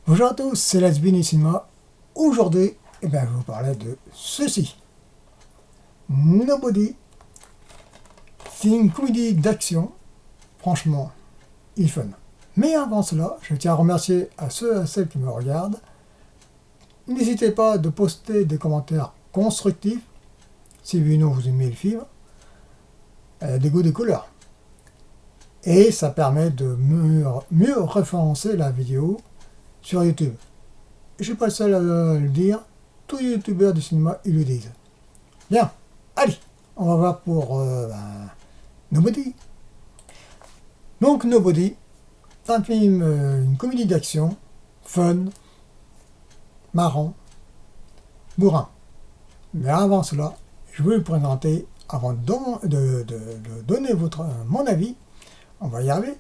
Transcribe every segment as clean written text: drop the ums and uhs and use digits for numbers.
Bonjour à tous, c'est Lasbinissima. Aujourd'hui, je vais vous parler de ceci. Nobody. C'est une comédie d'action. Franchement, il est fun. Mais avant cela, je tiens à remercier à ceux et à celles qui me regardent. N'hésitez pas de poster des commentaires constructifs, si vous aimez le film, des goûts, des couleurs. Et ça permet de mieux référencer la vidéo sur YouTube. Je suis pas le seul à le dire, tous les youtubeurs du cinéma ils le disent. Bien, allez, on va voir pour Nobody. Donc Nobody, c'est un film, une comédie d'action, fun, marrant, bourrin. Mais avant cela, je vais vous présenter, avant de donner mon avis, on va y arriver,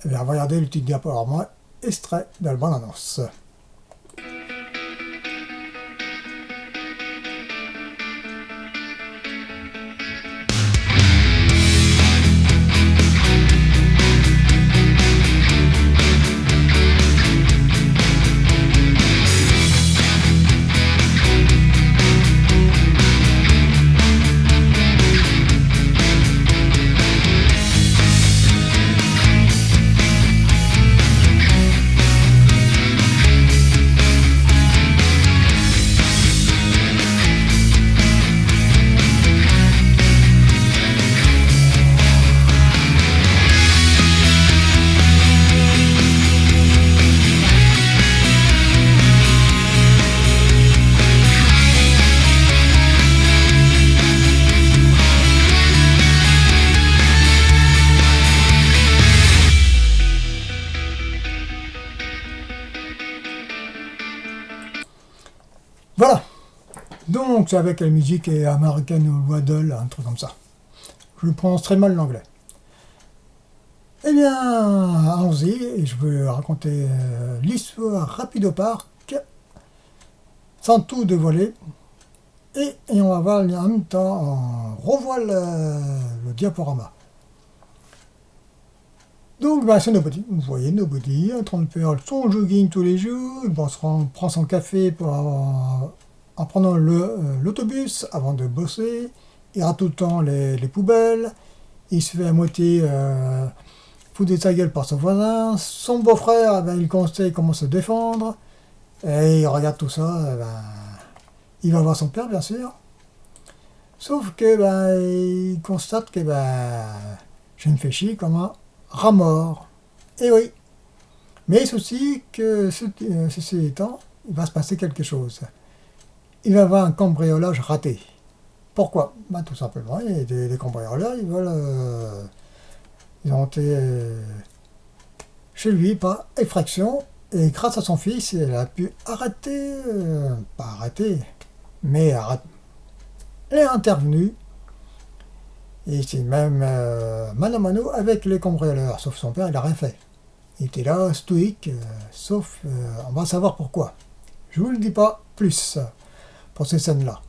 et bien, on va regarder le petit diaporama extrait de la bande-annonce. Voilà, donc c'est avec la musique American Waddle, un truc comme ça. Je prononce très mal l'anglais. Eh bien, allons-y, et je vais raconter l'histoire rapide au parc, sans tout dévoiler. Et on va voir en même temps, on revoit le diaporama. Donc, c'est Nobody. Vous voyez Nobody en train de faire son jogging tous les jours. Il prend son café en prenant l'autobus avant de bosser. Il rate tout le temps les poubelles. Il se fait à moitié foutre de sa gueule par son voisin. Son beau-frère, il conseille comment se défendre. Et il regarde tout ça. Il va voir son père, bien sûr. Sauf que il constate que je me fais chier comme un rat mort. Et oui. Mais ceci que ceci étant, il va se passer quelque chose. Il va y avoir un cambriolage raté. Pourquoi? Tout simplement, il y a des cambrioleurs, ils ont été chez lui par effraction, et grâce à son fils, il a pu arrêter, pas arrêter, mais elle est intervenue. Et c'est même mano à mano avec les cambrioleurs, sauf son père, il n'a rien fait. Il était là, stoïque, sauf, on va savoir pourquoi. Je vous le dis pas plus pour ces scènes-là.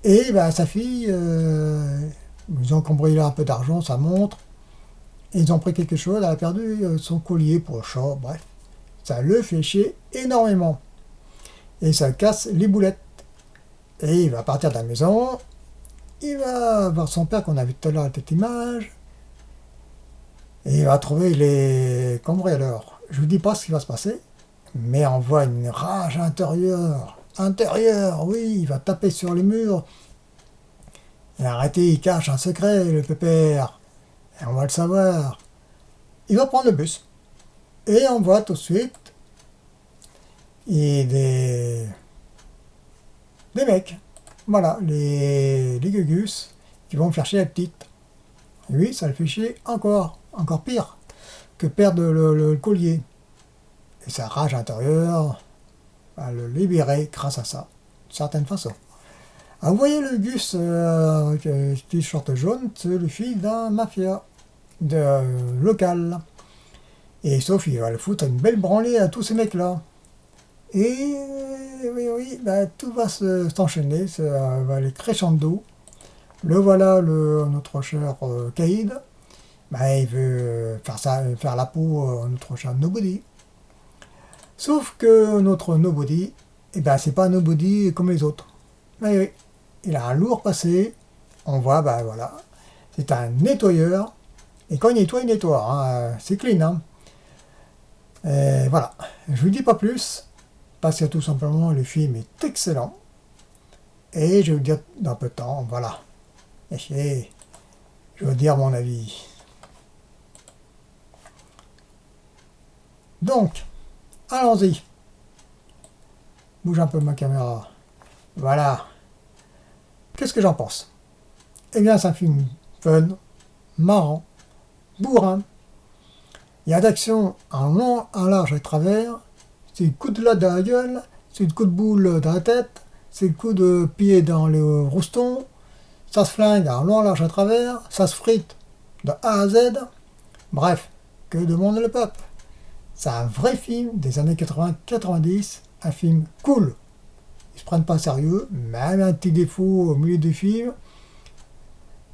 Et sa fille, ils ont cambriolé un peu d'argent, sa montre, et ils ont pris quelque chose, elle a perdu son collier pour le chat, bref. Ça le fait chier énormément. Et ça casse les boulettes. Et il va partir de la maison. Il va voir son père qu'on a vu tout à l'heure à cette image. Et il va trouver les cambrioleurs. Je ne vous dis pas ce qui va se passer, mais on voit une rage intérieure. Oui, il va taper sur les murs. Et arrêtez, il cache un secret, le pépère. Et on va le savoir. Il va prendre le bus. Et on voit tout de suite des mecs. Voilà, les gugus qui vont faire chier la petite. Et oui, ça le fait chier encore pire que perdre le collier. Et sa rage intérieure va le libérer grâce à ça, d'une certaine façon. Alors, vous voyez le gus avec un petit short jaune, c'est le fils d'un mafia local. Et sauf il va le foutre une belle branlée à tous ces mecs-là. Et oui, tout va s'enchaîner, ça va aller crescendo. Le voilà, notre cher Caïd. Il veut faire la peau à notre cher Nobody. Sauf que notre Nobody, eh ben c'est pas Nobody comme les autres. Mais oui, il a un lourd passé. On voit, ben voilà, c'est un nettoyeur. Et quand il nettoie. Hein, c'est clean. Hein. Et voilà, je vous dis pas plus, parce que tout simplement le film est excellent. Et je vais vous dire dans peu de temps, voilà. Et je vais vous dire mon avis. Donc, allons-y. Bouge un peu ma caméra. Voilà. Qu'est-ce que j'en pense? Eh bien, c'est un film fun, marrant, bourrin. Il y a d'action en long, en large et travers. C'est le coup de la dans la gueule, c'est le coup de boule dans la tête, c'est le coup de pied dans le rouston. Ça se flingue en long, en large et travers, ça se frite de A à Z. Bref, que demande le peuple? C'est un vrai film des années 80-90, un film cool. Ils se prennent pas sérieux, même un petit défaut au milieu du film,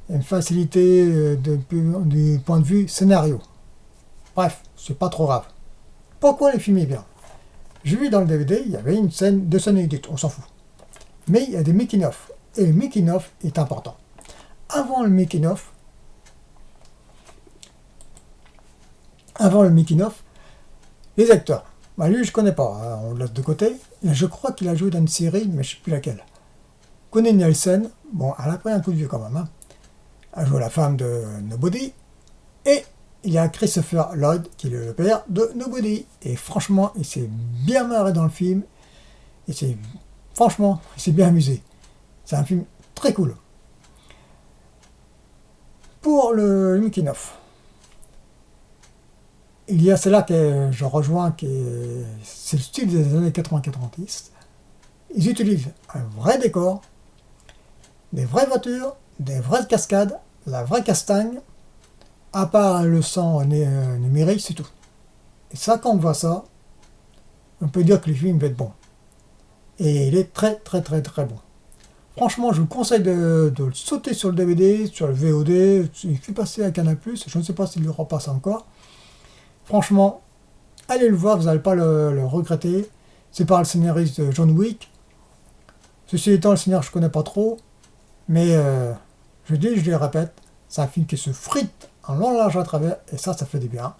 une facilité du point de vue scénario. Bref, c'est pas trop grave. Pourquoi le film est bien? J'ai vu dans le DVD, il y avait une scène, deux scènes inédites, on s'en fout. Mais il y a des making-of, et le making-of est important. Avant le making-of, les acteurs. Bah lui, je connais pas, hein, on le laisse de côté. Je crois qu'il a joué dans une série, mais je sais plus laquelle. Connie Nielsen, bon, elle a pris un coup de vieux quand même. Hein. Elle a joué la femme de Nobody. Et il y a Christopher Lloyd, qui est le père de Nobody. Et franchement, il s'est bien marré dans le film. Franchement, il s'est bien amusé. C'est un film très cool. Pour le making-of, il y a celle-là que je rejoins, c'est le style des années 80-90. Ils utilisent un vrai décor, des vraies voitures, des vraies cascades, la vraie castagne, à part le sang numérique, c'est tout. Et ça, quand on voit ça, on peut dire que le film va être bon. Et il est très très très très bon. Franchement, je vous conseille de le sauter sur le DVD, sur le VOD, il fait passer à Canal+, je ne sais pas s'il le repasse encore. Franchement, allez le voir, vous n'allez pas le regretter. C'est par le scénariste de John Wick. Ceci étant, le scénario, je ne connais pas trop. Mais je le répète, c'est un film qui se frite en long, large à travers. Et ça fait du bien.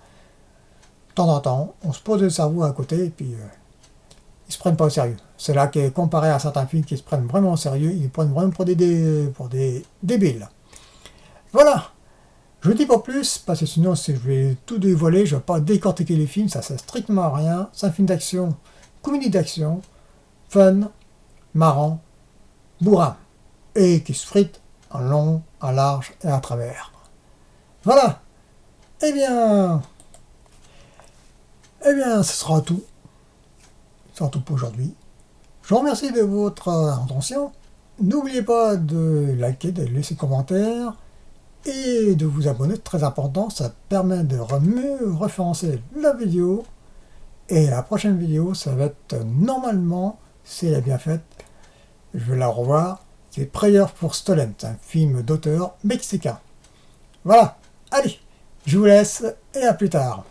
De temps en temps, on se pose le cerveau à côté et puis ils se prennent pas au sérieux. C'est là que comparé à certains films qui se prennent vraiment au sérieux, ils prennent vraiment pour des débiles. Voilà. Je ne dis pas plus, parce que sinon si je vais tout dévoiler, je ne vais pas décortiquer les films, ça sert strictement à rien. C'est un film d'action, comédie d'action, fun, marrant, bourrin, et qui se frite en long, en large et à travers. Voilà. Eh bien, ce sera tout. Ce sera tout pour aujourd'hui. Je vous remercie de votre attention. N'oubliez pas de liker, de laisser commentaires, et de vous abonner, très important, ça permet de mieux référencer la vidéo. Et la prochaine vidéo, ça va être normalement, si elle est bien faite, je vais la revoir, c'est Prayer for Stolen, un film d'auteur mexicain. Voilà, allez, je vous laisse et à plus tard.